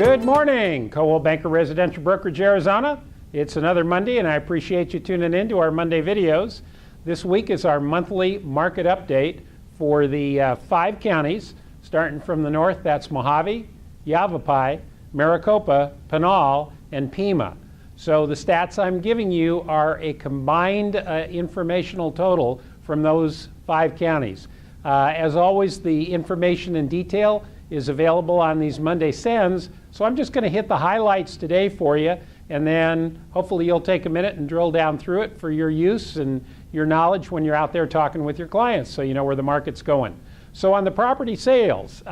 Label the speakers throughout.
Speaker 1: Good morning, Coldwell Banker Residential Brokerage, Arizona. It's another Monday, and I appreciate you tuning in to our Monday videos. This week is our monthly market update for the 5 counties, starting from the north. That's Mojave, Yavapai, Maricopa, Pinal, and Pima. So the stats I'm giving you are a combined informational total from those 5 counties. As always, the information in detail is available on these Monday sends. So I'm just going to hit the highlights today for you, and then hopefully you'll take a minute and drill down through it for your use and your knowledge when you're out there talking with your clients, so you know where the market's going. So on the property sales,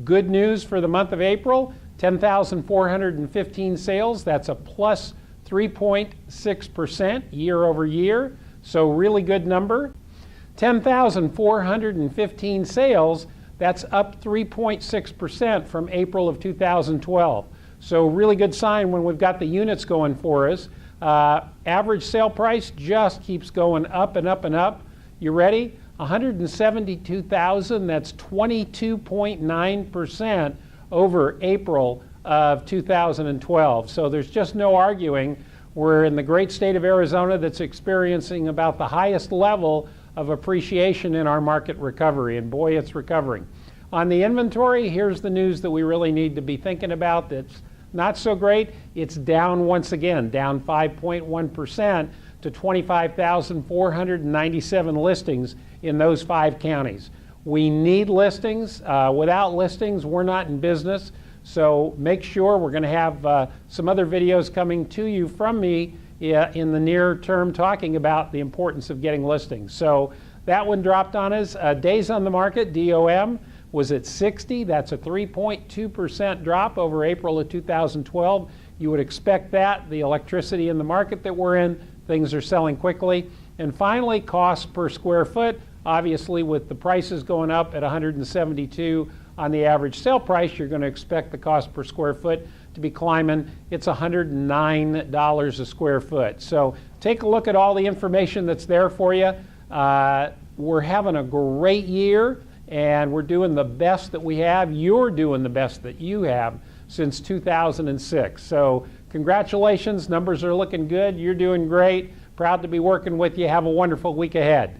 Speaker 1: good news for the month of April, 10,415 sales. That's a plus 3.6% year over year. So really good number. 10,415 sales. That's up 3.6% from April of 2012. So really good sign when we've got the units going for us. Average sale price just keeps going up and up and up. You ready? 172,000. That's 22.9% over April of 2012. So there's just no arguing. We're in the great state of Arizona that's experiencing about the highest level of appreciation in our market recovery, and boy, it's recovering. On the inventory, here's the news that we really need to be thinking about that's not so great. It's down once again, down 5.1% to 25,497 listings in those 5 counties. We need listings. Without listings, we're not in business. So make sure we're going to have some other videos coming to you from me in the near term talking about the importance of getting listings. So that one dropped on us. Days on the market, DOM, was at 60. That's a 3.2% drop over April of 2012. You would expect that. The electricity in the market that we're in, things are selling quickly. And finally, cost per square foot. Obviously, with the prices going up at 172 on the average sale price, you're going to expect the cost per square foot to be climbing. It's $109 a square foot. So take a look at all the information that's there for you. We're having a great year, and we're doing the best that we have. You're doing the best that you have since 2006. So congratulations. Numbers are looking good. You're doing great. Proud to be working with you. Have a wonderful week ahead.